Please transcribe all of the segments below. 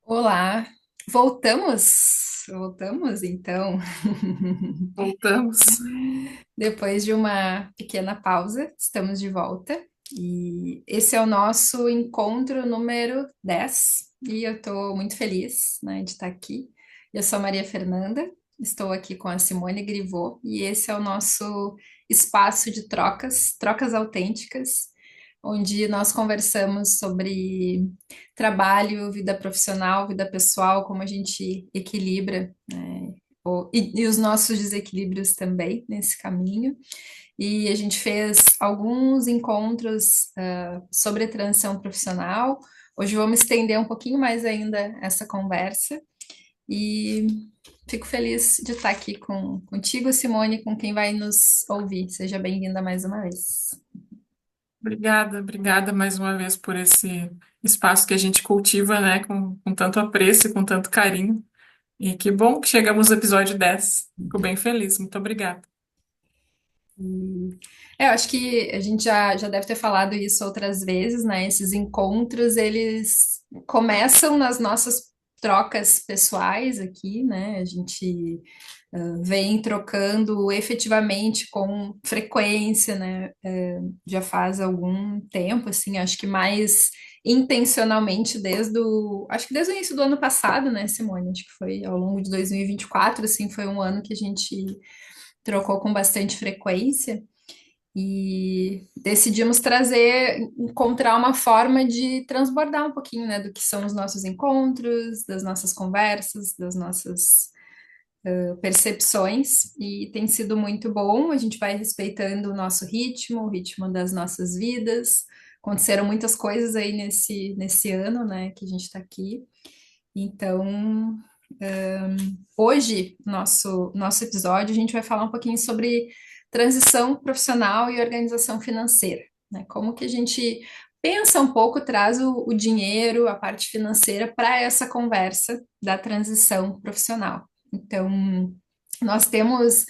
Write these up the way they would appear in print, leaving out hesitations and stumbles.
Olá, voltamos? Voltamos então. Voltamos. Depois de uma pequena pausa, estamos de volta e esse é o nosso encontro número 10 e eu estou muito feliz, né, de estar aqui. Eu sou Maria Fernanda, estou aqui com a Simone Grivot e esse é o nosso espaço de trocas, trocas autênticas, onde nós conversamos sobre trabalho, vida profissional, vida pessoal, como a gente equilibra, né, e os nossos desequilíbrios também nesse caminho. E a gente fez alguns encontros sobre transição profissional. Hoje vamos estender um pouquinho mais ainda essa conversa e fico feliz de estar aqui contigo, Simone, com quem vai nos ouvir. Seja bem-vinda mais uma vez. Obrigada mais uma vez por esse espaço que a gente cultiva, né, com tanto apreço e com tanto carinho. E que bom que chegamos no episódio 10. Fico bem feliz. Muito obrigada. Eu acho que a gente já deve ter falado isso outras vezes, né? Esses encontros, eles começam nas nossas trocas pessoais aqui, né? A gente vem trocando efetivamente com frequência, né? Já faz algum tempo, assim, acho que mais intencionalmente acho que desde o início do ano passado, né, Simone? Acho que foi ao longo de 2024, assim, foi um ano que a gente trocou com bastante frequência. E decidimos encontrar uma forma de transbordar um pouquinho, né, do que são os nossos encontros, das nossas conversas, das nossas percepções, e tem sido muito bom. A gente vai respeitando o nosso ritmo, o ritmo das nossas vidas. Aconteceram muitas coisas aí nesse ano, né, que a gente está aqui. Então, hoje, nosso episódio, a gente vai falar um pouquinho sobre transição profissional e organização financeira, né? Como que a gente pensa um pouco, traz o dinheiro, a parte financeira para essa conversa da transição profissional. Então, nós temos,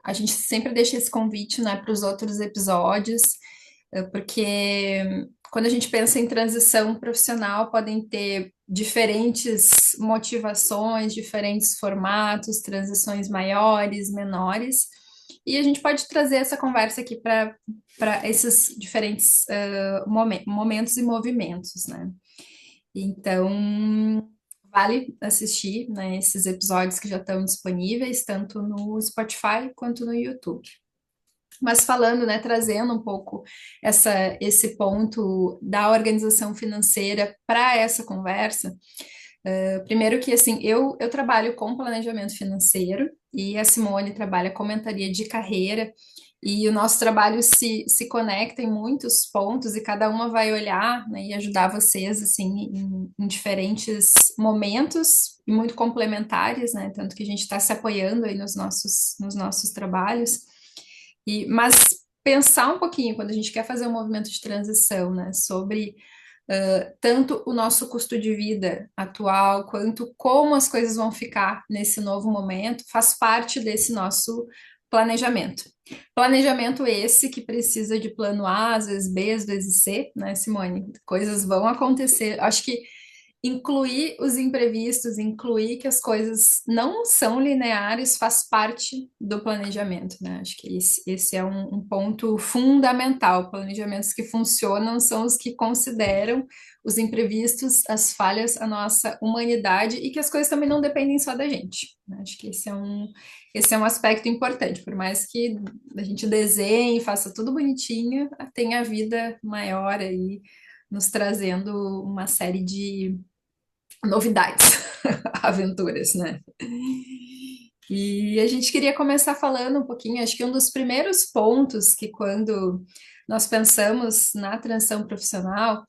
a gente sempre deixa esse convite, né, para os outros episódios, porque quando a gente pensa em transição profissional, podem ter diferentes motivações, diferentes formatos, transições maiores, menores, e a gente pode trazer essa conversa aqui para esses diferentes momentos e movimentos, né? Então, vale assistir, né, esses episódios que já estão disponíveis, tanto no Spotify quanto no YouTube. Mas falando, né, trazendo um pouco esse ponto da organização financeira para essa conversa, primeiro que, assim, eu trabalho com planejamento financeiro e a Simone trabalha com mentoria de carreira, e o nosso trabalho se conecta em muitos pontos e cada uma vai olhar, né, e ajudar vocês, assim, em diferentes momentos e muito complementares, né, tanto que a gente está se apoiando aí nos nossos trabalhos. Mas pensar um pouquinho, quando a gente quer fazer um movimento de transição, né, sobre tanto o nosso custo de vida atual, quanto como as coisas vão ficar nesse novo momento, faz parte desse nosso planejamento. Planejamento esse que precisa de plano A, às vezes B, às vezes C, né, Simone? Coisas vão acontecer. Acho que incluir os imprevistos, incluir que as coisas não são lineares, faz parte do planejamento, né? Acho que esse é um ponto fundamental. Planejamentos que funcionam são os que consideram os imprevistos, as falhas, a nossa humanidade e que as coisas também não dependem só da gente, né? Acho que esse é um aspecto importante. Por mais que a gente desenhe, faça tudo bonitinho, tem a vida maior aí nos trazendo uma série de novidades, aventuras, né? E a gente queria começar falando um pouquinho, acho que um dos primeiros pontos que quando nós pensamos na transição profissional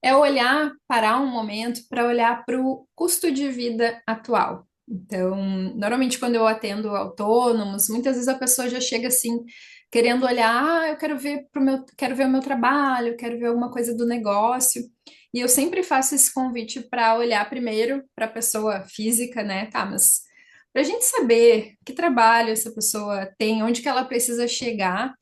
é olhar, parar um momento para olhar para o custo de vida atual. Então, normalmente quando eu atendo autônomos, muitas vezes a pessoa já chega assim, querendo olhar, eu quero ver o meu trabalho, quero ver alguma coisa do negócio. E eu sempre faço esse convite para olhar primeiro para a pessoa física, né? Tá, mas para a gente saber que trabalho essa pessoa tem, onde que ela precisa chegar,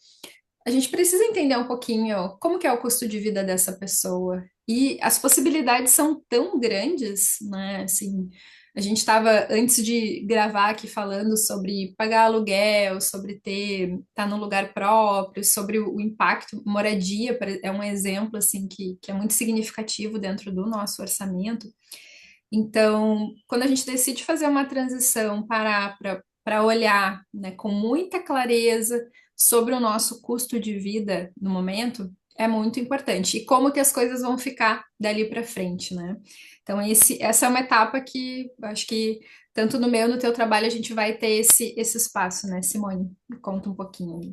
a gente precisa entender um pouquinho como que é o custo de vida dessa pessoa. E as possibilidades são tão grandes, né? Assim, a gente estava antes de gravar aqui falando sobre pagar aluguel, sobre ter estar no lugar próprio, sobre o impacto, moradia é um exemplo assim que é muito significativo dentro do nosso orçamento. Então, quando a gente decide fazer uma transição, parar para olhar, né, com muita clareza sobre o nosso custo de vida no momento, é muito importante. E como que as coisas vão ficar dali para frente, né? Então, essa é uma etapa que eu acho que tanto no meu, no teu trabalho, a gente vai ter esse espaço, né, Simone? Me conta um pouquinho aí.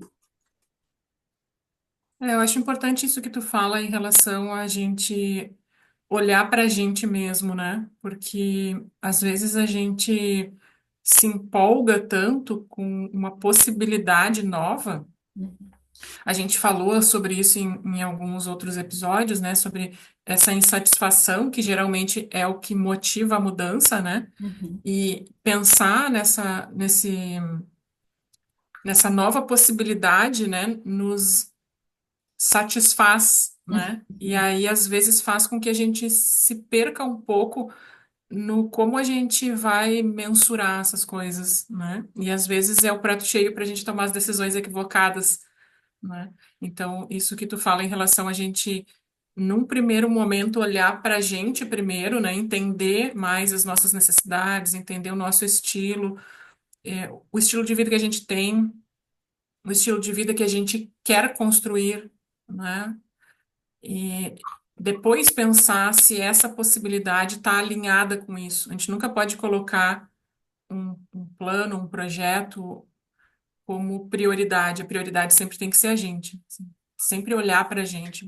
Eu acho importante isso que tu fala em relação a gente olhar para a gente mesmo, né? Porque às vezes a gente se empolga tanto com uma possibilidade nova. A gente falou sobre isso em alguns outros episódios, né? Sobre essa insatisfação que geralmente é o que motiva a mudança, né? Uhum, E pensar nessa nova possibilidade, né? Nos satisfaz, né? E uhum, aí, às vezes, faz com que a gente se perca um pouco no como a gente vai mensurar essas coisas, né? E às vezes é o prato cheio para a gente tomar as decisões equivocadas, né? Então, isso que tu fala em relação a gente, num primeiro momento, olhar para a gente primeiro, né? Entender mais as nossas necessidades, entender o nosso estilo, o estilo de vida que a gente tem, o estilo de vida que a gente quer construir, né? E depois pensar se essa possibilidade está alinhada com isso. A gente nunca pode colocar um plano, um projeto como prioridade. A prioridade sempre tem que ser a gente. Assim. Sempre olhar para a gente.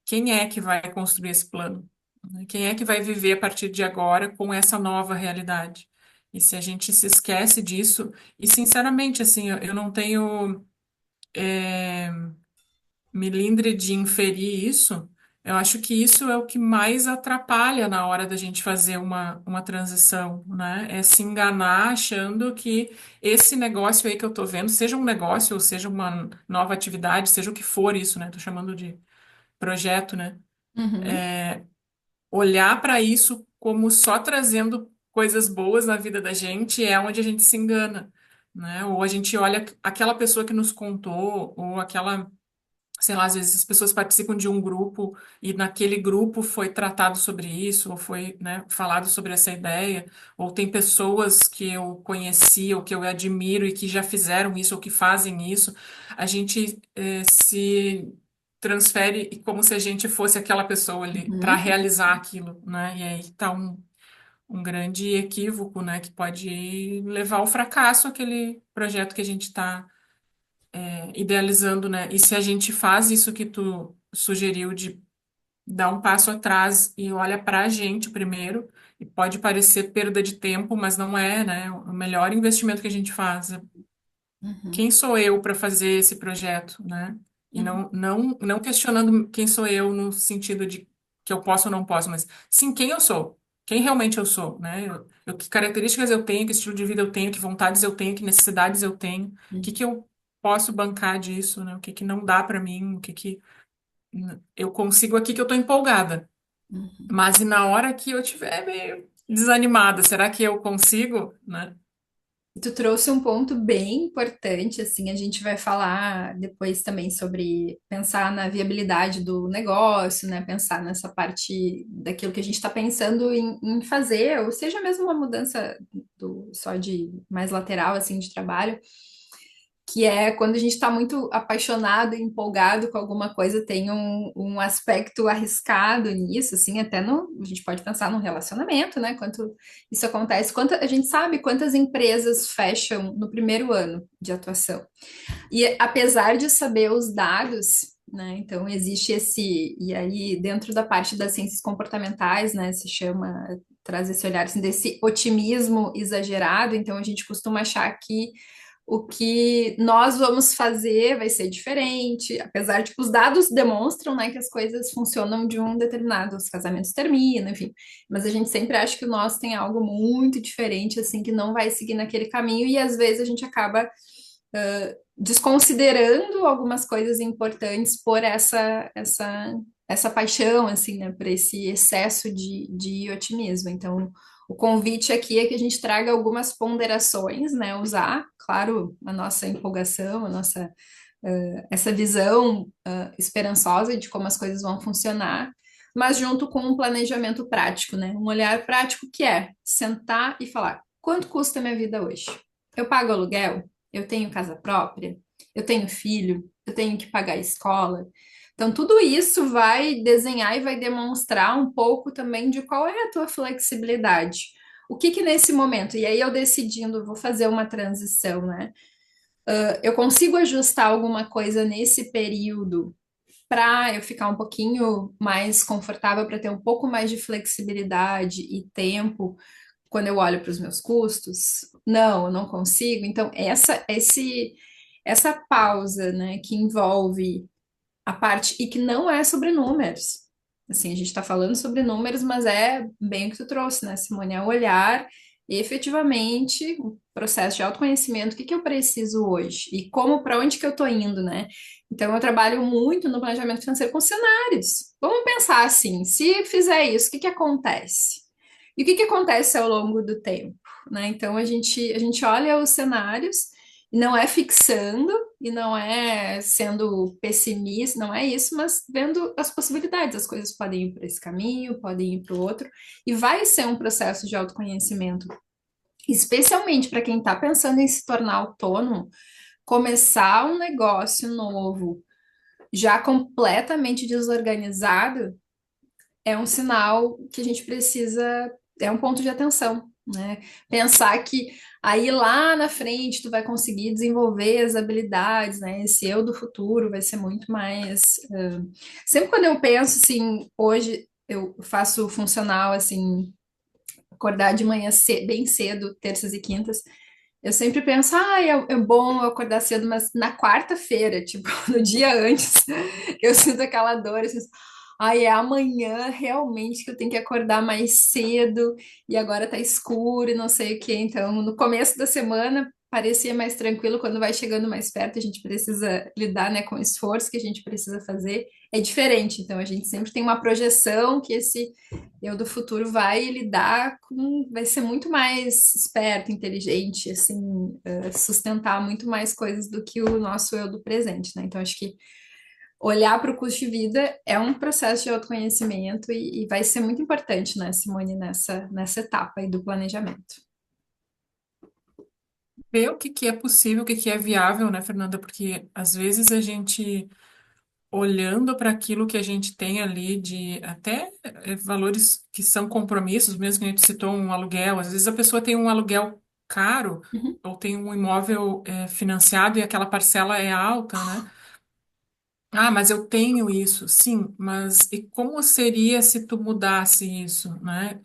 Quem é que vai construir esse plano? Né? Quem é que vai viver a partir de agora com essa nova realidade? E se a gente se esquece disso, e sinceramente, assim, eu não tenho milindre de inferir isso, eu acho que isso é o que mais atrapalha na hora da gente fazer uma transição, né? É se enganar achando que esse negócio aí que eu tô vendo, seja um negócio ou seja uma nova atividade, seja o que for isso, né? Tô chamando de projeto, né? uhum, Olhar para isso como só trazendo coisas boas na vida da gente é onde a gente se engana, né? Ou a gente olha aquela pessoa que nos contou, ou aquela sei lá, às vezes as pessoas participam de um grupo e naquele grupo foi tratado sobre isso, ou foi, né, falado sobre essa ideia, ou tem pessoas que eu conheci ou que eu admiro e que já fizeram isso ou que fazem isso, a gente se transfere como se a gente fosse aquela pessoa ali para uhum, realizar aquilo, né? E aí está um grande equívoco, né, que pode levar ao fracasso aquele projeto que a gente está idealizando, né? E se a gente faz isso que tu sugeriu de dar um passo atrás e olha para a gente primeiro, e pode parecer perda de tempo, mas não é, né? O melhor investimento que a gente faz. uhum, Quem sou eu para fazer esse projeto, né? E uhum, não questionando quem sou eu no sentido de que eu posso ou não posso, mas sim quem eu sou. Quem realmente eu sou, né? Que características eu tenho, que estilo de vida eu tenho, que vontades eu tenho, que necessidades eu tenho, o que que eu posso bancar disso, né? O que que não dá para mim, o que que eu consigo aqui que eu tô empolgada. uhum. Mas e na hora que eu estiver meio desanimada, será que eu consigo, né? Tu trouxe um ponto bem importante, assim, a gente vai falar depois também sobre pensar na viabilidade do negócio, né? Pensar nessa parte daquilo que a gente está pensando em fazer, ou seja mesmo uma mudança só de mais lateral, assim, de trabalho, que é quando a gente está muito apaixonado e empolgado com alguma coisa, tem um aspecto arriscado nisso, assim, até no, a gente pode pensar num relacionamento, né? Quanto isso acontece, quanto a gente sabe quantas empresas fecham no primeiro ano de atuação. E apesar de saber os dados, né? Então existe esse, e aí dentro da parte das ciências comportamentais, né, se chama traz esse olhar assim, desse otimismo exagerado, então a gente costuma achar que o que nós vamos fazer vai ser diferente, apesar de que os dados demonstram, né, que as coisas funcionam de um determinado, os casamentos terminam, enfim, mas a gente sempre acha que o nosso tem algo muito diferente, assim, que não vai seguir naquele caminho, e às vezes a gente acaba desconsiderando algumas coisas importantes por essa essa paixão, assim, né, por esse excesso de otimismo. Então, o convite aqui é que a gente traga algumas ponderações, né, usar, claro, a nossa empolgação, a nossa, essa visão, esperançosa de como as coisas vão funcionar, mas junto com um planejamento prático, né, um olhar prático que é sentar e falar, quanto custa a minha vida hoje? Eu pago aluguel? Eu tenho casa própria? Eu tenho filho? Eu tenho que pagar a escola? Então, tudo isso vai desenhar e vai demonstrar um pouco também de qual é a tua flexibilidade. O que que nesse momento, e aí eu decidindo, vou fazer uma transição, né? Eu consigo ajustar alguma coisa nesse período para eu ficar um pouquinho mais confortável, para ter um pouco mais de flexibilidade e tempo quando eu olho para os meus custos? Não, eu não consigo. Então, essa pausa, né, que envolve a parte e que não é sobre números. Assim, a gente está falando sobre números, mas é bem o que tu trouxe, né, Simone? É olhar efetivamente o processo de autoconhecimento, o que que eu preciso hoje e como, para onde que eu estou indo, né? Então, eu trabalho muito no planejamento financeiro com cenários. Vamos pensar assim, se fizer isso, o que que acontece? E o que que acontece ao longo do tempo, né? Então, a gente olha os cenários, e não é fixando, e não é sendo pessimista, não é isso, mas vendo as possibilidades. As coisas podem ir para esse caminho, podem ir para o outro, e vai ser um processo de autoconhecimento, especialmente para quem está pensando em se tornar autônomo, começar um negócio novo, já completamente desorganizado, é um sinal que a gente precisa, é um ponto de atenção, né? Pensar que aí lá na frente tu vai conseguir desenvolver as habilidades, né? Esse eu do futuro vai ser muito mais. Sempre quando eu penso assim, hoje eu faço funcional assim, acordar de manhã bem cedo, terças e quintas. Eu sempre penso, é bom eu acordar cedo, mas na quarta-feira, tipo, no dia antes, eu sinto aquela dor, assim, é amanhã realmente que eu tenho que acordar mais cedo e agora tá escuro e não sei o quê. Então, no começo da semana parecia mais tranquilo, quando vai chegando mais perto, a gente precisa lidar, né, com o esforço que a gente precisa fazer. É diferente, então a gente sempre tem uma projeção que esse eu do futuro vai lidar com, vai ser muito mais esperto, inteligente, assim, sustentar muito mais coisas do que o nosso eu do presente, né? Então, acho que olhar para o custo de vida é um processo de autoconhecimento e vai ser muito importante, né, Simone, nessa etapa aí do planejamento. Ver o que que é possível, o que que é viável, né, Fernanda? Porque às vezes a gente olhando para aquilo que a gente tem ali de até valores que são compromissos, mesmo que a gente citou um aluguel, às vezes a pessoa tem um aluguel caro Uhum, ou tem um imóvel financiado e aquela parcela é alta, né? Ah, mas eu tenho isso, sim, mas e como seria se tu mudasse isso, né?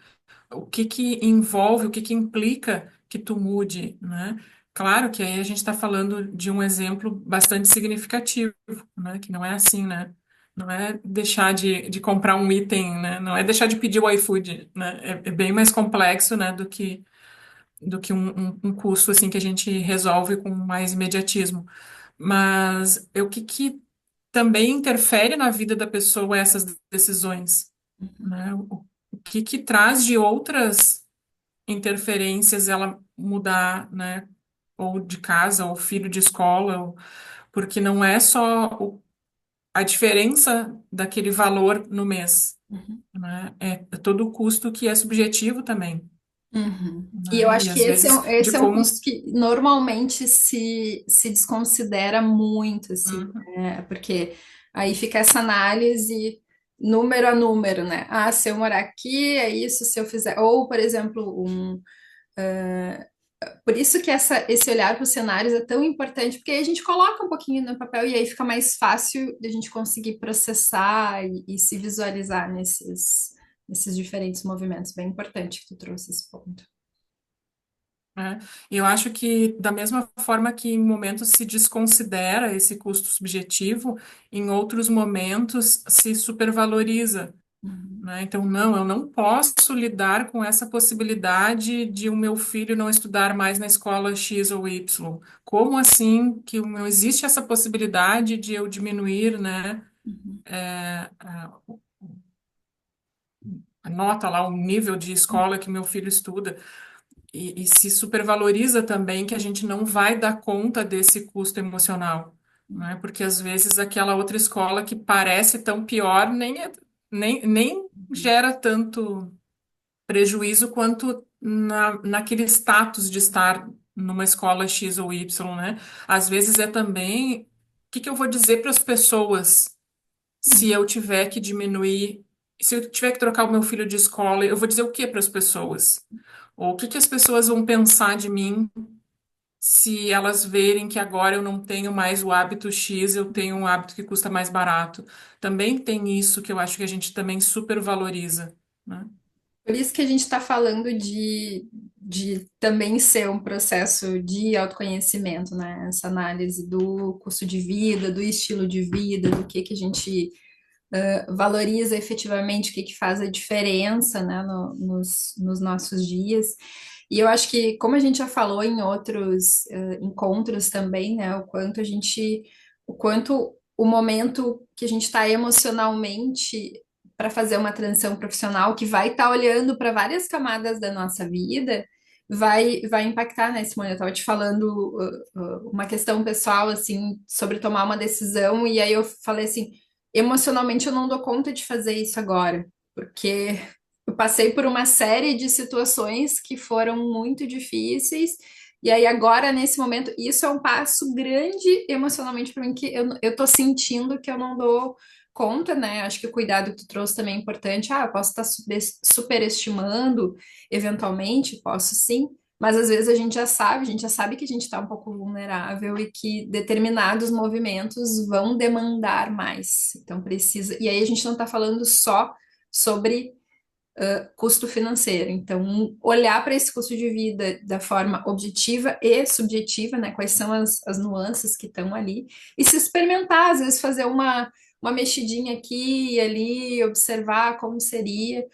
O que que envolve, o que que implica que tu mude, né? Claro que aí a gente está falando de um exemplo bastante significativo, né? Que não é assim, né? Não é deixar de comprar um item, né? Não é deixar de pedir o iFood, né? É bem mais complexo, né? Do que um custo, assim, que a gente resolve com mais imediatismo. Mas o que que também interfere na vida da pessoa essas decisões, né? O que que traz de outras interferências ela mudar, né? Ou de casa, ou filho de escola, porque não é só a diferença daquele valor no mês, uhum, né? É todo o custo que é subjetivo também, uhum. E eu né? E acho que às vezes de esse é um como. custo que normalmente se desconsidera muito, assim, Uhum. né? Porque aí fica essa análise número a número, né? Ah, se eu morar aqui, é isso, se eu fizer. Ou, por exemplo, por isso que esse olhar para os cenários é tão importante, porque aí a gente coloca um pouquinho no papel e aí fica mais fácil de a gente conseguir processar e se visualizar nesses diferentes movimentos. Bem importante que tu trouxe esse ponto. Né? E eu acho que, da mesma forma que em momentos se desconsidera esse custo subjetivo, em outros momentos se supervaloriza, Uhum, né? Então, não, eu não posso lidar com essa possibilidade de o meu filho não estudar mais na escola X ou Y. Como assim que não existe essa possibilidade de eu diminuir, né? uhum, a nota lá, o nível de escola que meu filho estuda, e se supervaloriza também que a gente não vai dar conta desse custo emocional, né? Porque às vezes aquela outra escola que parece tão pior nem gera tanto prejuízo quanto naquele status de estar numa escola X ou Y, né? Às vezes é também o que que eu vou dizer para as pessoas se eu tiver que diminuir, se eu tiver que trocar o meu filho de escola, eu vou dizer o que para as pessoas? Ou o que que as pessoas vão pensar de mim se elas verem que agora eu não tenho mais o hábito X, eu tenho um hábito que custa mais barato? Também tem isso que eu acho que a gente também supervaloriza, né? Por isso que a gente está falando de também ser um processo de autoconhecimento, né? Essa análise do custo de vida, do estilo de vida, do que a gente valoriza efetivamente, o que faz a diferença, né, nos nossos dias. E eu acho que, como a gente já falou em outros encontros também, né, o quanto o momento que a gente está emocionalmente para fazer uma transição profissional, que vai estar olhando para várias camadas da nossa vida, vai impactar, né, Simone? Eu estava te falando uma questão pessoal, assim, sobre tomar uma decisão, e aí eu falei assim, emocionalmente eu não dou conta de fazer isso agora, porque eu passei por uma série de situações que foram muito difíceis, e aí agora, nesse momento, isso é um passo grande emocionalmente para mim, que eu tô sentindo que eu não dou conta, né? Acho que o cuidado que tu trouxe também é importante. Ah, eu posso estar superestimando, eventualmente, posso sim, mas às vezes a gente já sabe que a gente está um pouco vulnerável e que determinados movimentos vão demandar mais. Então precisa. E aí a gente não está falando só sobre custo financeiro. Então, olhar para esse custo de vida da forma objetiva e subjetiva, né? Quais são as nuances que estão ali, e se experimentar, às vezes fazer uma mexidinha aqui e ali, observar como seria.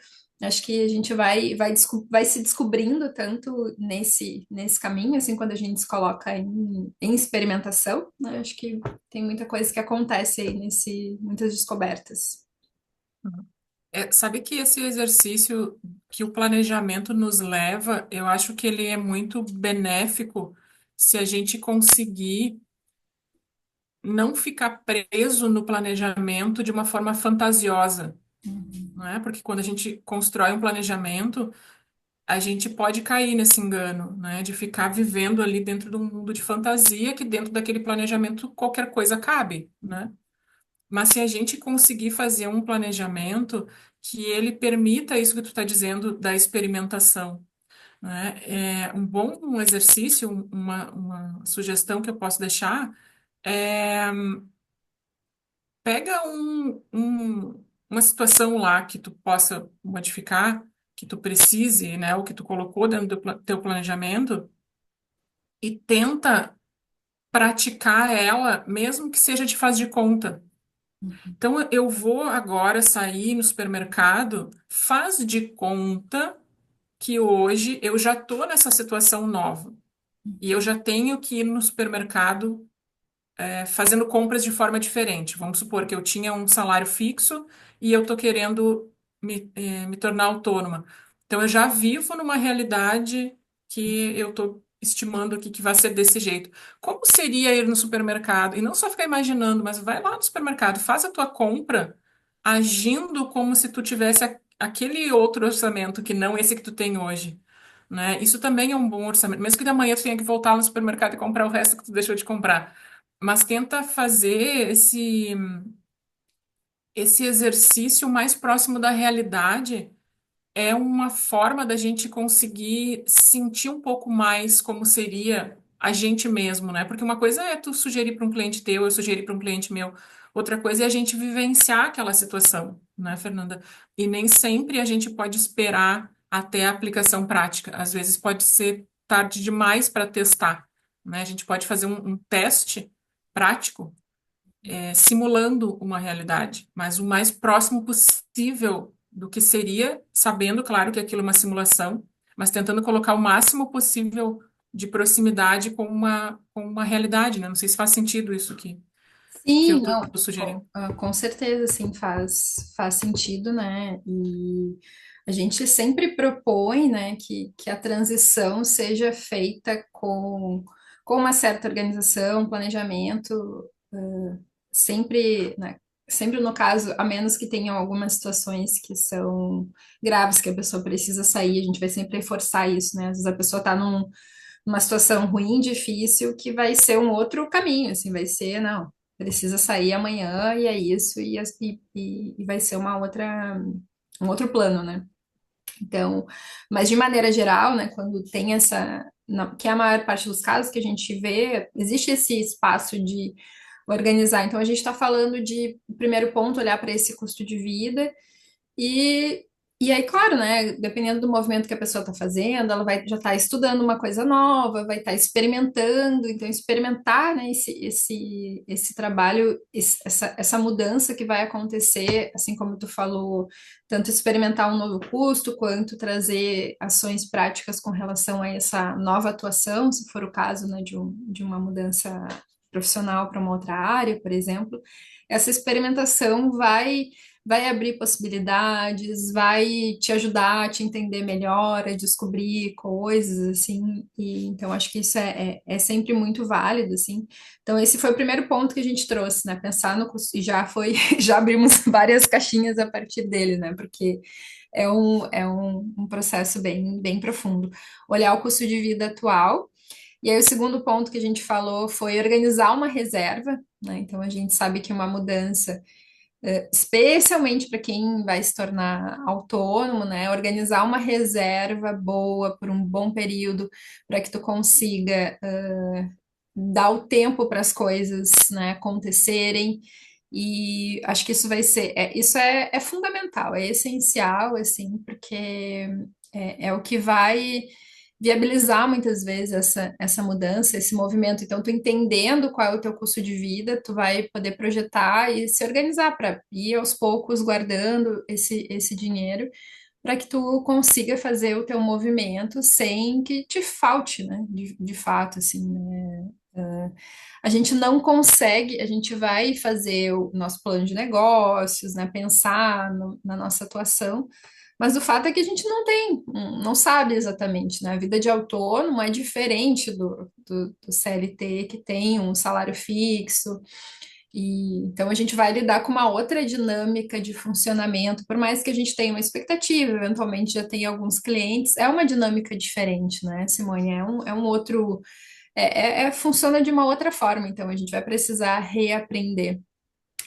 Acho que a gente vai se descobrindo tanto nesse caminho, assim, quando a gente se coloca em experimentação, né? Acho que tem muita coisa que acontece aí muitas descobertas. Sabe que esse exercício que o planejamento nos leva, eu acho que ele é muito benéfico se a gente conseguir não ficar preso no planejamento de uma forma fantasiosa, não é? Porque quando a gente constrói um planejamento, a gente pode cair nesse engano, né? De ficar vivendo ali dentro de um mundo de fantasia que dentro daquele planejamento qualquer coisa cabe, né? Mas se a gente conseguir fazer um planejamento que ele permita isso que tu está dizendo da experimentação, né? É um bom exercício, uma sugestão que eu posso deixar é pega uma situação lá que tu possa modificar, que tu precise, né? Ou que tu colocou dentro do teu planejamento e tenta praticar ela, mesmo que seja de faz de conta. Então, eu vou agora sair no supermercado, faz de conta que hoje eu já estou nessa situação nova. E eu já tenho que ir no supermercado, fazendo compras de forma diferente. Vamos supor que eu tinha um salário fixo e eu estou querendo me tornar autônoma. Então, eu já vivo numa realidade que eu estou estimando aqui que vai ser desse jeito. Como seria ir no supermercado? E não só ficar imaginando, mas vai lá no supermercado, faz a tua compra agindo como se tu tivesse aquele outro orçamento que não esse que tu tem hoje. Né? Isso também é um bom orçamento. Mesmo que de amanhã tu tenha que voltar no supermercado e comprar o resto que tu deixou de comprar. Mas tenta fazer esse exercício mais próximo da realidade. É uma forma da gente conseguir sentir um pouco mais como seria a gente mesmo, né? Porque uma coisa é tu sugerir para um cliente teu, eu sugerir para um cliente meu. Outra coisa é a gente vivenciar aquela situação, né, Fernanda? E nem sempre a gente pode esperar até a aplicação prática. Às vezes pode ser tarde demais para testar, né? A gente pode fazer um teste prático, simulando uma realidade, mas o mais próximo possível do que seria, sabendo, claro, que aquilo é uma simulação, mas tentando colocar o máximo possível de proximidade com uma realidade, né? Não sei se faz sentido isso aqui. que Sim, eu tô não, sugerindo. com certeza, sim, faz sentido, né? E a gente sempre propõe, né, que a transição seja feita com uma certa organização, planejamento, sempre, né, sempre no caso, a menos que tenham algumas situações que são graves, que a pessoa precisa sair, a gente vai sempre reforçar isso, né? Às vezes a pessoa está numa situação ruim, difícil, que vai ser um outro caminho, assim, vai ser, não, precisa sair amanhã e é isso, e vai ser um outro plano, né? Então, mas de maneira geral, né, quando tem que é a maior parte dos casos que a gente vê, existe esse espaço de organizar. Então, a gente está falando de, primeiro ponto, olhar para esse custo de vida e, e aí, claro, né, dependendo do movimento que a pessoa está fazendo, ela vai já estar estudando uma coisa nova, vai estar experimentando, então experimentar, né, esse trabalho, essa mudança que vai acontecer, assim como tu falou, tanto experimentar um novo custo, quanto trazer ações práticas com relação a essa nova atuação, se for o caso, né, de uma mudança profissional para uma outra área, por exemplo, essa experimentação vai abrir possibilidades, vai te ajudar a te entender melhor, a descobrir coisas, assim, e então acho que isso é sempre muito válido, assim. Então, esse foi o primeiro ponto que a gente trouxe, né? Pensar no custo, e já foi, já abrimos várias caixinhas a partir dele, né? Porque um processo bem profundo. Olhar o custo de vida atual. E aí, o segundo ponto que a gente falou foi organizar uma reserva, né? Então, a gente sabe que uma mudança especialmente para quem vai se tornar autônomo, né? Organizar uma reserva boa por um bom período para que tu consiga dar o tempo para as coisas, né, acontecerem. E acho que isso vai ser, isso é fundamental, é essencial, assim, porque é o que vai viabilizar muitas vezes essa mudança, esse movimento. Então, tu entendendo qual é o teu custo de vida, tu vai poder projetar e se organizar para ir aos poucos guardando esse dinheiro para que tu consiga fazer o teu movimento sem que te falte, né? De fato, assim, né? A gente não consegue, a gente vai fazer o nosso plano de negócios, né? Pensar na nossa atuação, mas o fato é que a gente não sabe exatamente, né? A vida de autônomo é diferente do CLT, que tem um salário fixo, e então a gente vai lidar com uma outra dinâmica de funcionamento, por mais que a gente tenha uma expectativa, eventualmente já tem alguns clientes, é uma dinâmica diferente, né, Simone? É um outro. Funciona de uma outra forma, então a gente vai precisar reaprender.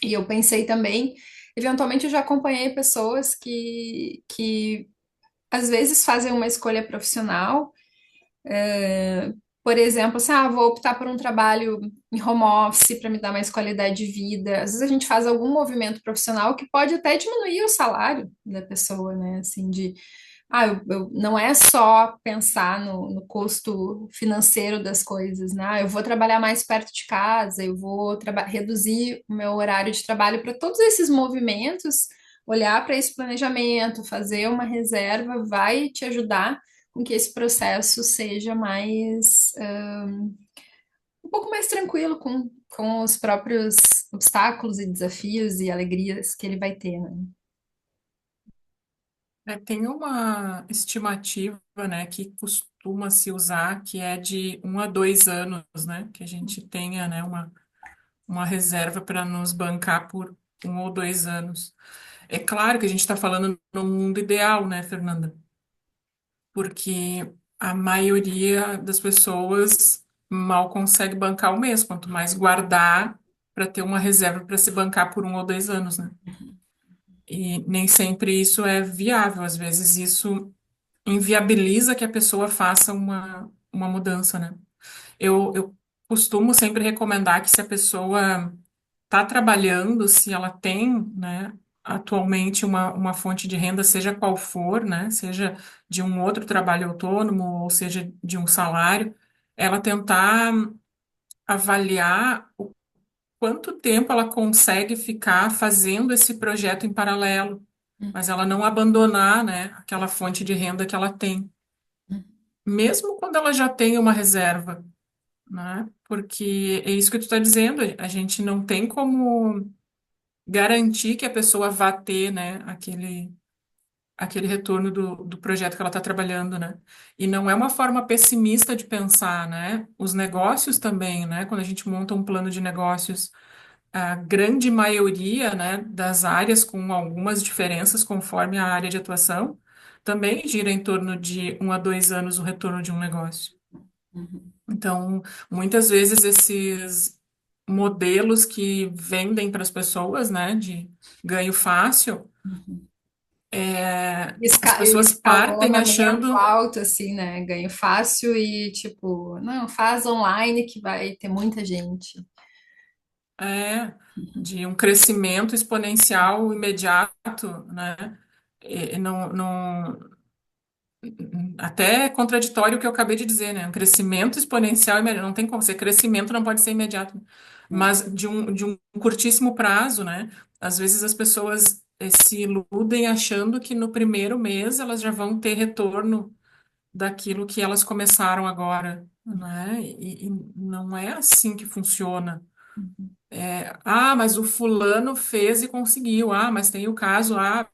E eu pensei também, eventualmente eu já acompanhei pessoas que às vezes fazem uma escolha profissional, por exemplo, assim, vou optar por um trabalho em home office para me dar mais qualidade de vida. Às vezes a gente faz algum movimento profissional que pode até diminuir o salário da pessoa, né? Assim, não é só pensar no custo financeiro das coisas, né? Eu vou trabalhar mais perto de casa, eu vou reduzir o meu horário de trabalho para todos esses movimentos, olhar para esse planejamento, fazer uma reserva, vai te ajudar com que esse processo seja um pouco mais tranquilo com os próprios obstáculos e desafios e alegrias que ele vai ter, né? Tem uma estimativa, né, que costuma se usar, que é de 1 a 2 anos, né, que a gente tenha, né, uma reserva para nos bancar por 1 ou 2 anos. É claro que a gente está falando no mundo ideal, né, Fernanda? Porque a maioria das pessoas mal consegue bancar o mês, quanto mais guardar para ter uma reserva para se bancar por 1 ou 2 anos, né? E nem sempre isso é viável, às vezes isso inviabiliza que a pessoa faça uma mudança, né? Eu costumo sempre recomendar que se a pessoa está trabalhando, se ela tem, né, atualmente uma fonte de renda, seja qual for, né, seja de um outro trabalho autônomo ou seja de um salário, ela tentar avaliar o quanto tempo ela consegue ficar fazendo esse projeto em paralelo, mas ela não abandonar, né, aquela fonte de renda que ela tem. Mesmo quando ela já tem uma reserva, né? Porque é isso que tu está dizendo, a gente não tem como garantir que a pessoa vá ter, né, aquele retorno do projeto que ela está trabalhando, né? E não é uma forma pessimista de pensar, né? Os negócios também, né? Quando a gente monta um plano de negócios, a grande maioria, né, das áreas, com algumas diferenças conforme a área de atuação, também gira em torno de 1 a 2 anos o retorno de um negócio. Uhum, Então, muitas vezes esses modelos que vendem para as pessoas, né, de ganho fácil, uhum. as E pessoas partem escalonamento achando, alto, assim, né? Ganho fácil e, tipo, não, faz online que vai ter muita gente. é, de um crescimento exponencial imediato, né? E até é contraditório o que eu acabei de dizer, né? Um crescimento exponencial imediato, não tem como ser crescimento, não pode ser imediato, É. mas de um curtíssimo prazo, né? Às vezes as pessoas se iludem achando que no primeiro mês elas já vão ter retorno daquilo que elas começaram agora, né? E não é assim que funciona. Uhum, Ah, mas o fulano fez e conseguiu. Ah, mas tem o caso. Ah,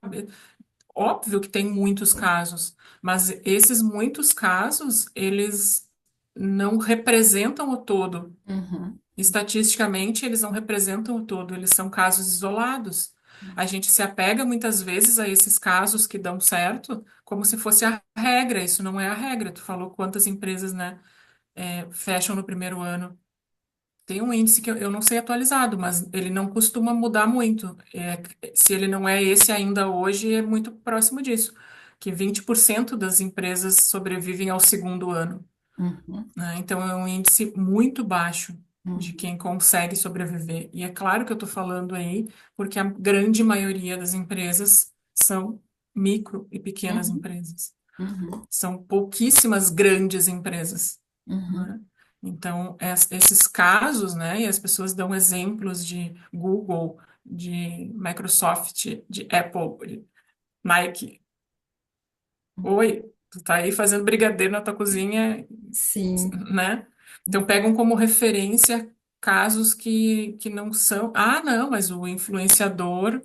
óbvio que tem muitos casos, mas esses muitos casos, eles não representam o todo. uhum, Estatisticamente, eles não representam o todo, eles são casos isolados. A gente se apega muitas vezes a esses casos que dão certo, como se fosse a regra. Isso não é a regra. Tu falou quantas empresas, né, fecham no primeiro ano. Tem um índice que eu não sei atualizado, mas ele não costuma mudar muito. Se ele não é esse ainda hoje, é muito próximo disso, que 20% das empresas sobrevivem ao segundo ano, uhum, né? Então é um índice muito baixo de uhum, quem consegue sobreviver. E é claro que eu estou falando aí, porque a grande maioria das empresas são micro e pequenas uhum, empresas. uhum, São pouquíssimas grandes empresas, uhum, né? Então, esses casos, né, e as pessoas dão exemplos de Google, de Microsoft, de Apple, de Nike. Oi, tu tá aí fazendo brigadeiro na tua cozinha, sim. né? Então, pegam como referência casos que não são. Ah, não, mas o influenciador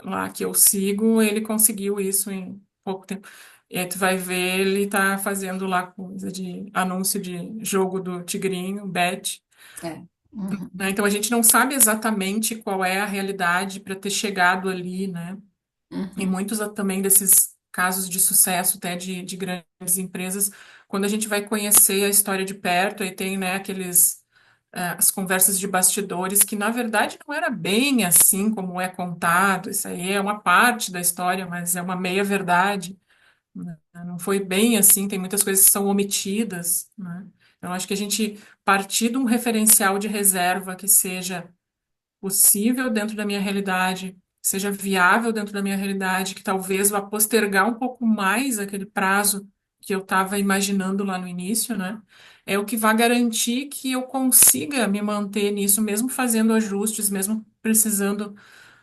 lá que eu sigo, ele conseguiu isso em pouco tempo. E aí tu vai ver, ele tá fazendo lá coisa de anúncio de jogo do Tigrinho, Bet, É. Uhum, né? Então a gente não sabe exatamente qual é a realidade para ter chegado ali, né? E uhum, muitos também desses casos de sucesso, até de grandes empresas, quando a gente vai conhecer a história de perto, aí tem, né, as conversas de bastidores, que na verdade não era bem assim como é contado, isso aí é uma parte da história, mas é uma meia-verdade, né? Não foi bem assim, tem muitas coisas que são omitidas, né? Então, acho que a gente partir de um referencial de reserva que seja possível dentro da minha realidade, seja viável dentro da minha realidade, que talvez vá postergar um pouco mais aquele prazo que eu estava imaginando lá no início, né? É o que vai garantir que eu consiga me manter nisso, mesmo fazendo ajustes, mesmo precisando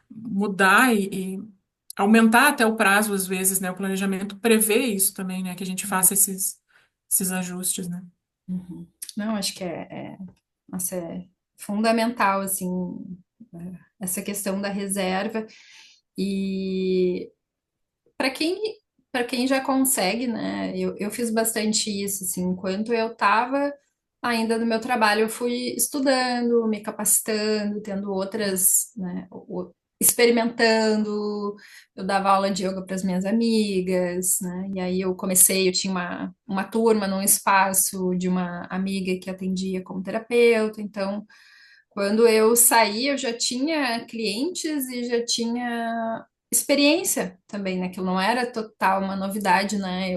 mudar e aumentar até o prazo, às vezes, né? O planejamento prevê isso também, né? Que a gente faça esses ajustes, né? uhum. Não, acho que nossa, é fundamental, assim, essa questão da reserva. E para quem já consegue, né? Eu fiz bastante isso, assim, enquanto eu estava ainda no meu trabalho, eu fui estudando, me capacitando, tendo outras, né, experimentando. Eu dava aula de yoga para as minhas amigas, né? E aí eu tinha uma turma num espaço de uma amiga que atendia como terapeuta, então quando eu saí, eu já tinha clientes e já tinha experiência também, né? Que não era total uma novidade, né?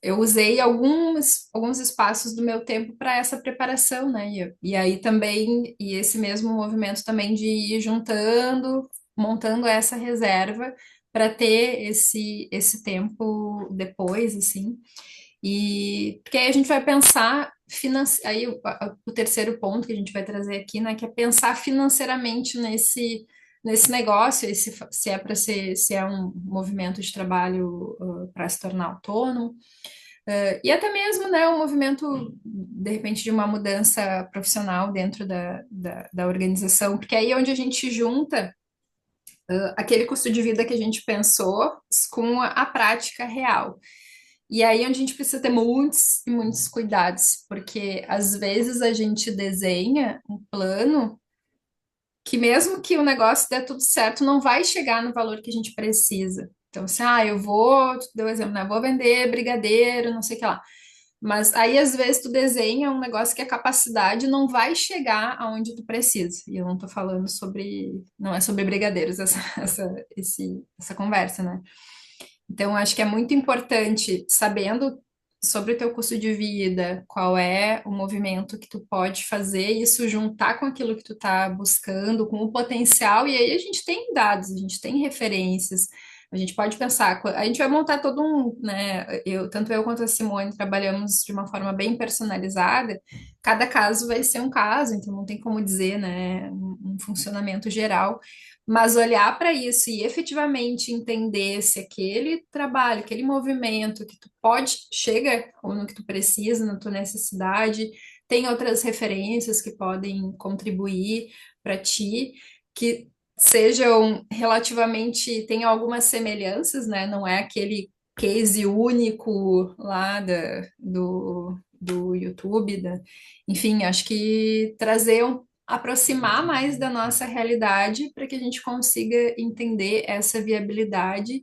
Eu usei alguns espaços do meu tempo para essa preparação, né? E aí também, e esse mesmo movimento também de ir juntando, montando essa reserva para ter esse tempo depois, assim. E porque aí a gente vai pensar aí o terceiro ponto que a gente vai trazer aqui, né, que é pensar financeiramente nesse negócio, se é para ser, se é um movimento de trabalho para se tornar autônomo, E até mesmo, né, um movimento, de repente, de uma mudança profissional dentro da organização, porque aí é onde a gente junta aquele custo de vida que a gente pensou com a prática real. E aí é onde a gente precisa ter muitos e muitos cuidados, porque às vezes a gente desenha um plano que mesmo que o negócio dê tudo certo, não vai chegar no valor que a gente precisa. Então, assim, eu vou, tu deu um exemplo, né? Vou vender brigadeiro, não sei o que lá. Mas aí, às vezes, tu desenha um negócio que a capacidade não vai chegar aonde tu precisa. E eu não tô falando sobre, não é sobre brigadeiros essa conversa, né? Então, acho que é muito importante, sabendo sobre o teu custo de vida, qual é o movimento que tu pode fazer, isso juntar com aquilo que tu tá buscando, com o potencial, e aí a gente tem dados, a gente tem referências, a gente pode pensar, a gente vai montar todo um, né, tanto eu quanto a Simone trabalhamos de uma forma bem personalizada, cada caso vai ser um caso, então não tem como dizer, né, um funcionamento geral, mas olhar para isso e efetivamente entender se aquele trabalho, aquele movimento que tu pode, chega ou no que tu precisa, na tua necessidade, tem outras referências que podem contribuir para ti, que sejam relativamente, tem algumas semelhanças, né? Não é aquele case único lá do YouTube, enfim, acho que trazer aproximar mais da nossa realidade para que a gente consiga entender essa viabilidade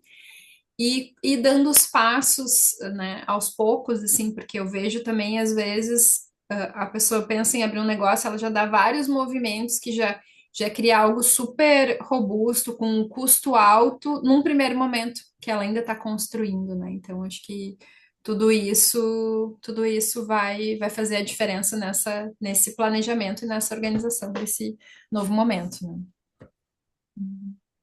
e dando os passos, né, aos poucos, assim, porque eu vejo também, às vezes, a pessoa pensa em abrir um negócio, ela já dá vários movimentos que já cria algo super robusto, com um custo alto, num primeiro momento, que ela ainda está construindo, né? Então, acho que tudo isso vai fazer a diferença nesse planejamento e nessa organização desse novo momento,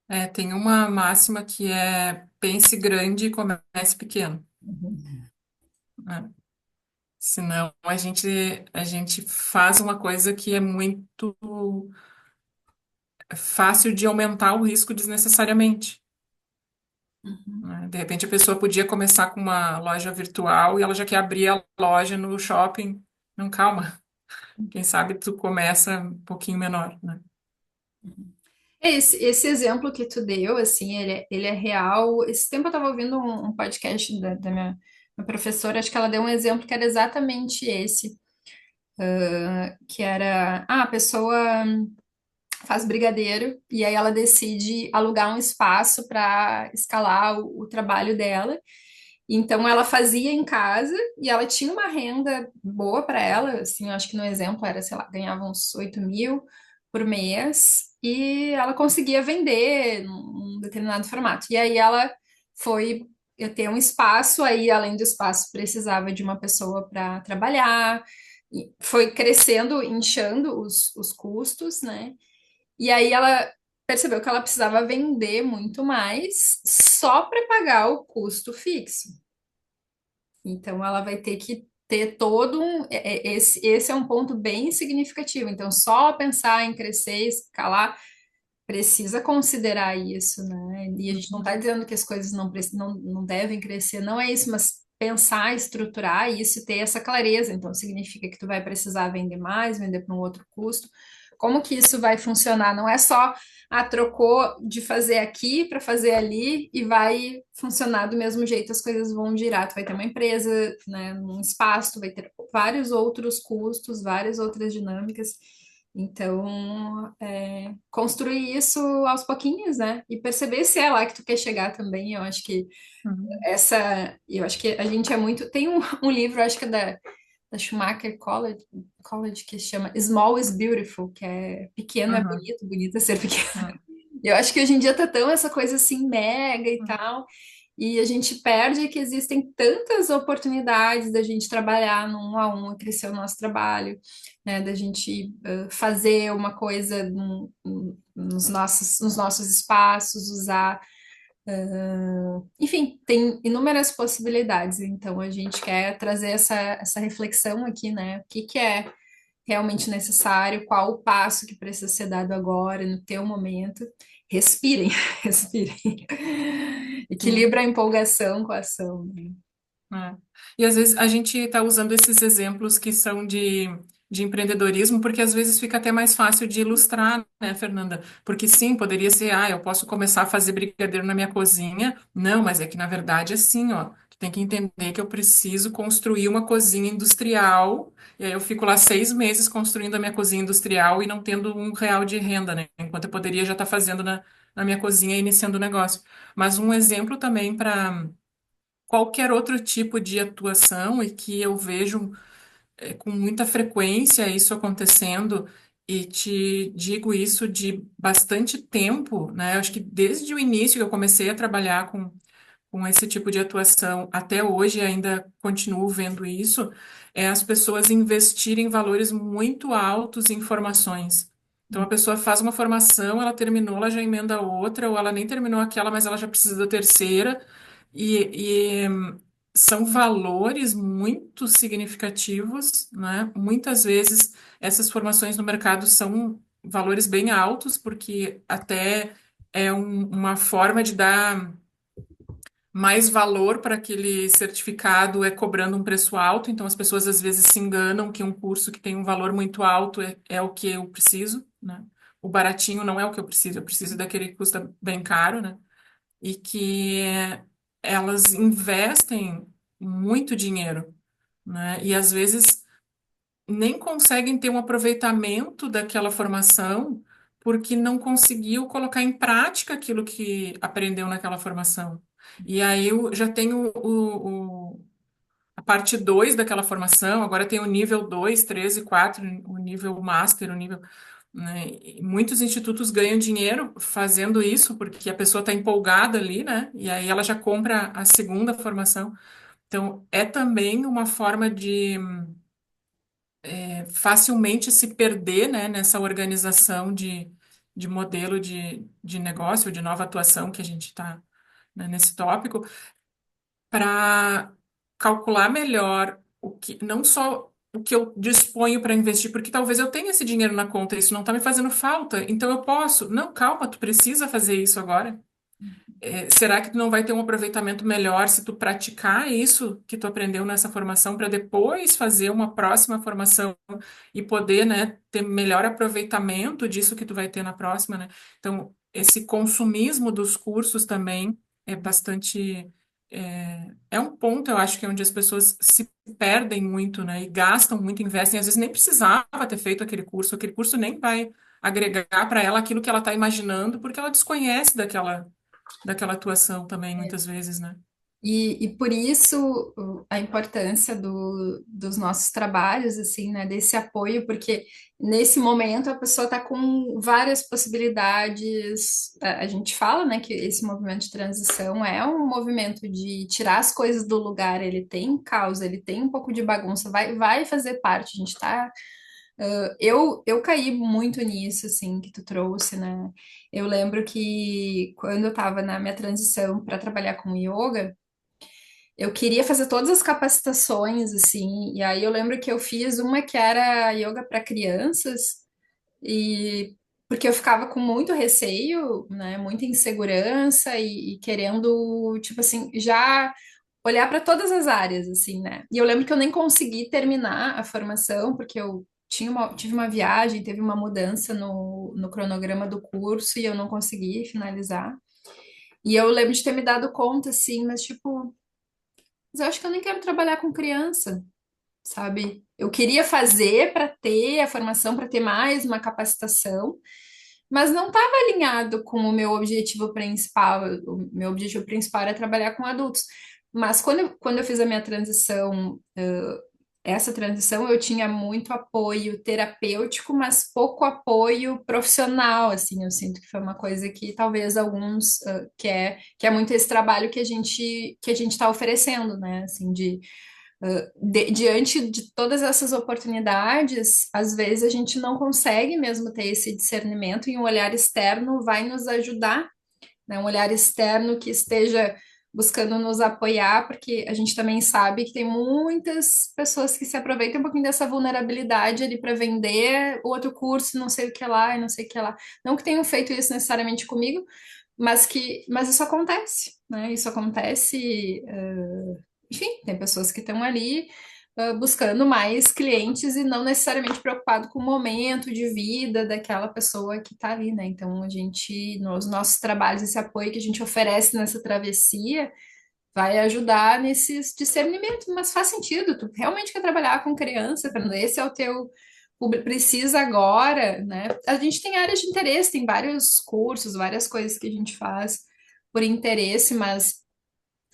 né? Tem uma máxima que é pense grande e comece pequeno, né? Senão a gente faz uma coisa que é muito fácil de aumentar o risco desnecessariamente, né? De repente a pessoa podia começar com uma loja virtual e ela já quer abrir a loja no shopping. Não, calma. Quem sabe tu começa um pouquinho menor, né? Esse exemplo que tu deu, assim, ele é real. Esse tempo eu estava ouvindo um podcast da minha professora, acho que ela deu um exemplo que era exatamente esse, que era, a pessoa faz brigadeiro e aí ela decide alugar um espaço para escalar o trabalho dela. Então ela fazia em casa e ela tinha uma renda boa para ela, assim, eu acho que no exemplo era, sei lá, ganhava uns 8.000 por mês e ela conseguia vender num determinado formato. E aí ela foi eu ter um espaço, aí além do espaço precisava de uma pessoa para trabalhar, e foi crescendo, inchando os custos, né? E aí ela percebeu que ela precisava vender muito mais só para pagar o custo fixo. Então, ela vai ter que ter todo um. Esse é um ponto bem significativo. Então, só pensar em crescer e escalar precisa considerar isso, né? E a gente não está dizendo que as coisas não devem crescer, não é isso, mas pensar, estruturar isso e ter essa clareza. Então, significa que tu vai precisar vender mais, vender para um outro custo. Como que isso vai funcionar? Não é só, trocou de fazer aqui para fazer ali e vai funcionar do mesmo jeito, as coisas vão girar. Tu vai ter uma empresa, né, um espaço, tu vai ter vários outros custos, várias outras dinâmicas. Então, construir isso aos pouquinhos, né? E perceber se é lá que tu quer chegar também. Uhum. Eu acho que a gente é muito. Tem um livro, acho que é da Schumacher College, que se chama Small is Beautiful, que é pequeno é Uhum. bonito, bonito é ser pequeno. Uhum. Eu acho que hoje em dia tá tão essa coisa assim mega e tal, e a gente perde que existem tantas oportunidades da gente trabalhar no um a um, crescer o nosso trabalho, né, da gente fazer uma coisa nos nossos espaços, usar, enfim, tem inúmeras possibilidades. Então a gente quer trazer essa reflexão aqui, né? O que que é realmente necessário, qual o passo que precisa ser dado agora, no teu momento. Respirem, respirem. Sim. Equilibra a empolgação com a ação, né? É. E às vezes a gente está usando esses exemplos que são de empreendedorismo, porque às vezes fica até mais fácil de ilustrar, né, Fernanda? Porque sim, poderia ser, eu posso começar a fazer brigadeiro na minha cozinha. Não, mas é que na verdade é assim, ó. Tu tem que entender que eu preciso construir uma cozinha industrial, e aí eu fico lá 6 meses construindo a minha cozinha industrial e não tendo R$ 1 de renda, né? Enquanto eu poderia já estar fazendo na minha cozinha e iniciando o negócio. Mas um exemplo também para qualquer outro tipo de atuação e que eu vejo com muita frequência isso acontecendo e te digo isso de bastante tempo, né? Eu acho que desde o início que eu comecei a trabalhar com esse tipo de atuação até hoje ainda continuo vendo isso, é as pessoas investirem valores muito altos em formações. Então a pessoa faz uma formação, ela terminou, ela já emenda outra, ou ela nem terminou aquela, mas ela já precisa da terceira. E são valores muito significativos, né? Muitas vezes essas formações no mercado são valores bem altos, porque até é uma forma de dar mais valor para aquele certificado é cobrando um preço alto, então as pessoas às vezes se enganam que um curso que tem um valor muito alto é o que eu preciso, né? O baratinho não é o que eu preciso daquele que custa bem caro, né? E que elas investem muito dinheiro, né? E às vezes nem conseguem ter um aproveitamento daquela formação porque não conseguiu colocar em prática aquilo que aprendeu naquela formação. E aí eu já tenho a parte 2 daquela formação, agora tem o nível 2, 3 e 4, o nível master, o nível, né? E muitos institutos ganham dinheiro fazendo isso, porque a pessoa está empolgada ali, né? E aí ela já compra a segunda formação. Então, é também uma forma de facilmente se perder, né, nessa organização de modelo de negócio, de nova atuação que a gente está, né, nesse tópico, para calcular melhor o que, não só o que eu disponho para investir, porque talvez eu tenha esse dinheiro na conta, isso não está me fazendo falta, então eu posso. Não, calma, tu precisa fazer isso agora. Será que tu não vai ter um aproveitamento melhor se tu praticar isso que tu aprendeu nessa formação para depois fazer uma próxima formação e poder, né, ter melhor aproveitamento disso que tu vai ter na próxima, né? Então, esse consumismo dos cursos também é bastante é um ponto, eu acho que é onde as pessoas se perdem muito, né, e gastam muito, investem, às vezes nem precisava ter feito aquele curso nem vai agregar para ela aquilo que ela está imaginando, porque ela desconhece daquela atuação também, muitas vezes, né? E por isso a importância dos nossos trabalhos, assim, né, desse apoio, porque nesse momento a pessoa está com várias possibilidades. A gente fala, né, que esse movimento de transição é um movimento de tirar as coisas do lugar, ele tem causa, ele tem um pouco de bagunça, vai fazer parte, a gente está eu caí muito nisso, assim, que tu trouxe, né? Eu lembro que quando eu estava na minha transição para trabalhar com yoga, eu queria fazer todas as capacitações, assim, e aí eu lembro que eu fiz uma que era yoga para crianças, e porque eu ficava com muito receio, né, muita insegurança e querendo, tipo assim, já olhar para todas as áreas, assim, né? E eu lembro que eu nem consegui terminar a formação, porque eu tive uma viagem, teve uma mudança no cronograma do curso e eu não consegui finalizar. E eu lembro de ter me dado conta, assim, mas tipo, mas eu acho que eu nem quero trabalhar com criança, sabe? Eu queria fazer para ter a formação, para ter mais uma capacitação, mas não estava alinhado com o meu objetivo principal. O meu objetivo principal era trabalhar com adultos. Mas quando eu fiz a minha transição, essa transição, eu tinha muito apoio terapêutico, mas pouco apoio profissional, assim, eu sinto que foi uma coisa que talvez alguns, que é muito esse trabalho que a gente está oferecendo, né, assim, diante de todas essas oportunidades, às vezes a gente não consegue mesmo ter esse discernimento e um olhar externo vai nos ajudar, né? Um olhar externo que esteja buscando nos apoiar, porque a gente também sabe que tem muitas pessoas que se aproveitam um pouquinho dessa vulnerabilidade ali para vender o outro curso, não sei o que lá e não sei o que lá. Não que tenham feito isso necessariamente comigo, mas isso acontece, né? Isso acontece enfim, tem pessoas que estão ali buscando mais clientes e não necessariamente preocupado com o momento de vida daquela pessoa que está ali, né? Então, a gente, nos nossos trabalhos, esse apoio que a gente oferece nessa travessia vai ajudar nesses discernimentos, mas faz sentido, tu realmente quer trabalhar com criança, Fernando, esse é o teu público, precisa agora, né? A gente tem áreas de interesse, tem vários cursos, várias coisas que a gente faz por interesse, mas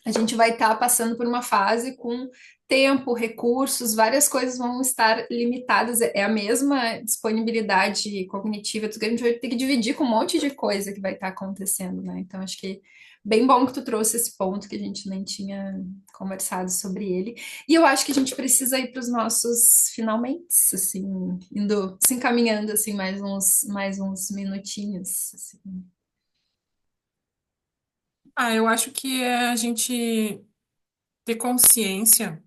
a gente vai estar passando por uma fase com tempo, recursos, várias coisas vão estar limitadas. É a mesma disponibilidade cognitiva que a gente vai ter que dividir com um monte de coisa que vai estar acontecendo, né? Então, acho que bem bom que tu trouxe esse ponto que a gente nem tinha conversado sobre ele. E eu acho que a gente precisa ir para os nossos finalmente, assim, indo, se encaminhando assim mais uns minutinhos, assim. Ah, eu acho que é a gente ter consciência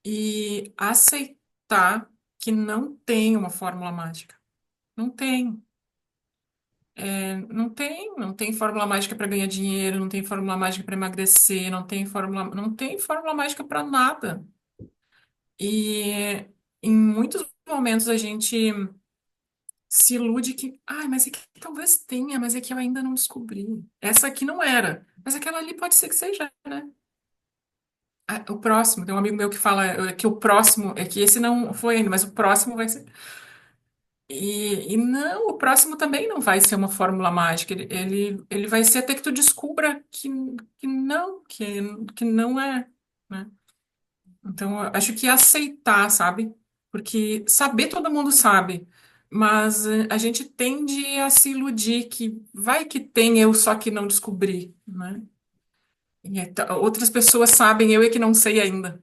e aceitar que não tem uma fórmula mágica. Não tem. Não tem fórmula mágica para ganhar dinheiro, não tem fórmula mágica para emagrecer, não tem fórmula mágica para nada. E em muitos momentos a gente se ilude que, mas é que talvez tenha, mas é que eu ainda não descobri. Essa aqui não era, mas aquela ali pode ser que seja, né? O próximo, tem um amigo meu que fala que o próximo, é que esse não foi ainda, mas o próximo vai ser. E não, o próximo também não vai ser uma fórmula mágica. Ele vai ser até que tu descubra que não é, né? Então, eu acho que aceitar, sabe? Porque saber todo mundo sabe, mas a gente tende a se iludir que vai que tem eu só que não descobri, né? Outras pessoas sabem, eu é que não sei ainda.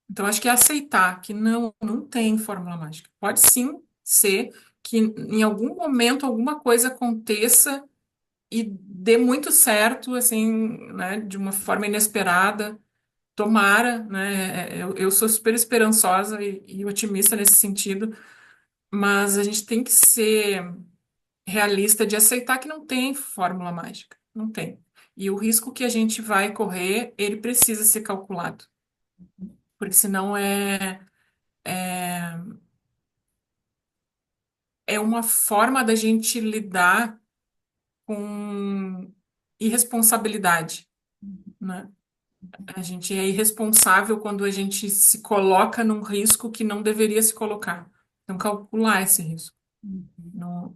Então, acho que é aceitar que não tem fórmula mágica. Pode sim ser que em algum momento alguma coisa aconteça e dê muito certo, assim, né, de uma forma inesperada. Tomara, né? Eu sou super esperançosa e otimista nesse sentido, mas a gente tem que ser realista de aceitar que não tem fórmula mágica. Não tem. E o risco que a gente vai correr, ele precisa ser calculado, porque senão é uma forma da gente lidar com irresponsabilidade, né? A gente é irresponsável quando a gente se coloca num risco que não deveria se colocar. Então, calcular esse risco. Não,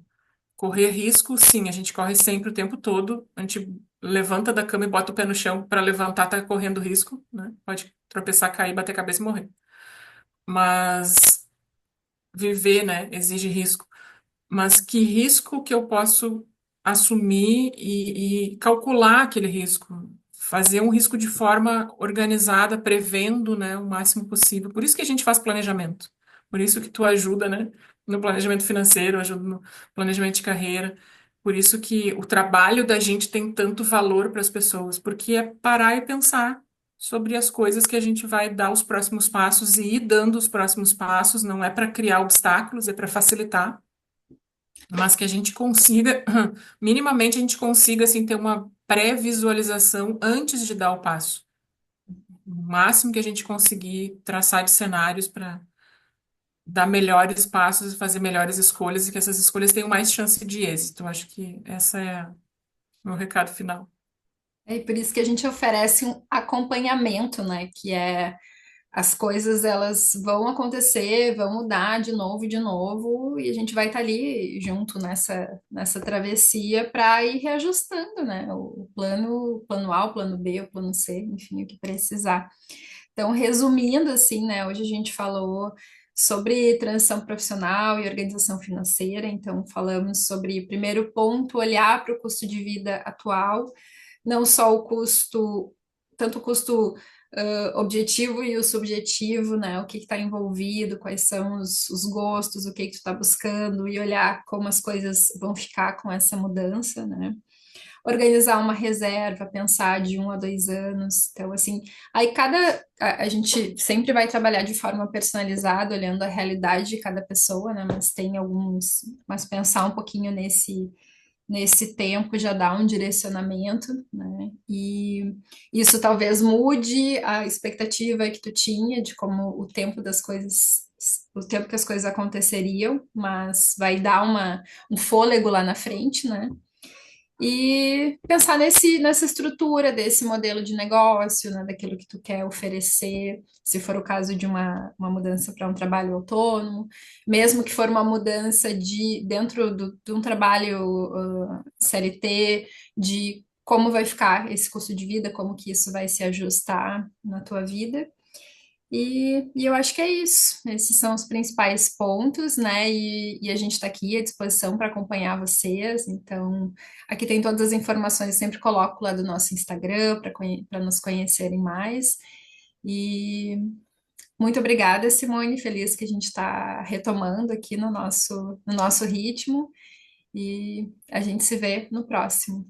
correr risco, sim, a gente corre sempre o tempo todo. A gente levanta da cama e bota o pé no chão para levantar, tá correndo risco, né? Pode tropeçar, cair, bater a cabeça e morrer. Mas viver, né, exige risco. Mas que risco que eu posso assumir e calcular aquele risco, fazer um risco de forma organizada, prevendo, né, o máximo possível. Por isso que a gente faz planejamento. Por isso que tu ajuda, né, no planejamento financeiro, ajuda no planejamento de carreira. Por isso que o trabalho da gente tem tanto valor para as pessoas, porque é parar e pensar sobre as coisas que a gente vai dar os próximos passos e ir dando os próximos passos, não é para criar obstáculos, é para facilitar, mas que a gente consiga, minimamente a gente consiga assim ter uma pré-visualização antes de dar o passo. O máximo que a gente conseguir traçar de cenários para dar melhores passos e fazer melhores escolhas e que essas escolhas tenham mais chance de êxito. Eu acho que essa é o meu recado final. É por isso que a gente oferece um acompanhamento, né? Que é as coisas elas vão acontecer, vão mudar de novo, e a gente vai estar ali junto nessa travessia para ir reajustando, né? O plano A, o plano B, o plano C, enfim, o que precisar. Então, resumindo assim, né? Hoje a gente falou sobre transição profissional e organização financeira, então falamos sobre, primeiro ponto, olhar para o custo de vida atual, não só o custo, tanto o custo objetivo e o subjetivo, né? O que está envolvido, quais são os gostos, o que tu está buscando, e olhar como as coisas vão ficar com essa mudança, né? Organizar uma reserva, pensar de 1 a 2 anos. Então, assim, aí a gente sempre vai trabalhar de forma personalizada, olhando a realidade de cada pessoa, né? Mas tem alguns, mas pensar um pouquinho nesse tempo já dá um direcionamento, né? E isso talvez mude a expectativa que tu tinha de como o tempo que as coisas aconteceriam, mas vai dar um fôlego lá na frente, né? E pensar nessa estrutura desse modelo de negócio, né, daquilo que tu quer oferecer, se for o caso de uma mudança para um trabalho autônomo, mesmo que for uma mudança dentro de um trabalho CLT, de como vai ficar esse custo de vida, como que isso vai se ajustar na tua vida. E eu acho que é isso. Esses são os principais pontos, né? E a gente está aqui à disposição para acompanhar vocês. Então, aqui tem todas as informações, eu sempre coloco lá do nosso Instagram para nos conhecerem mais. E muito obrigada, Simone. Feliz que a gente está retomando aqui no nosso ritmo. E a gente se vê no próximo.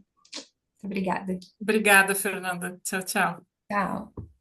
Obrigada. Obrigada, Fernanda. Tchau, tchau. Tchau.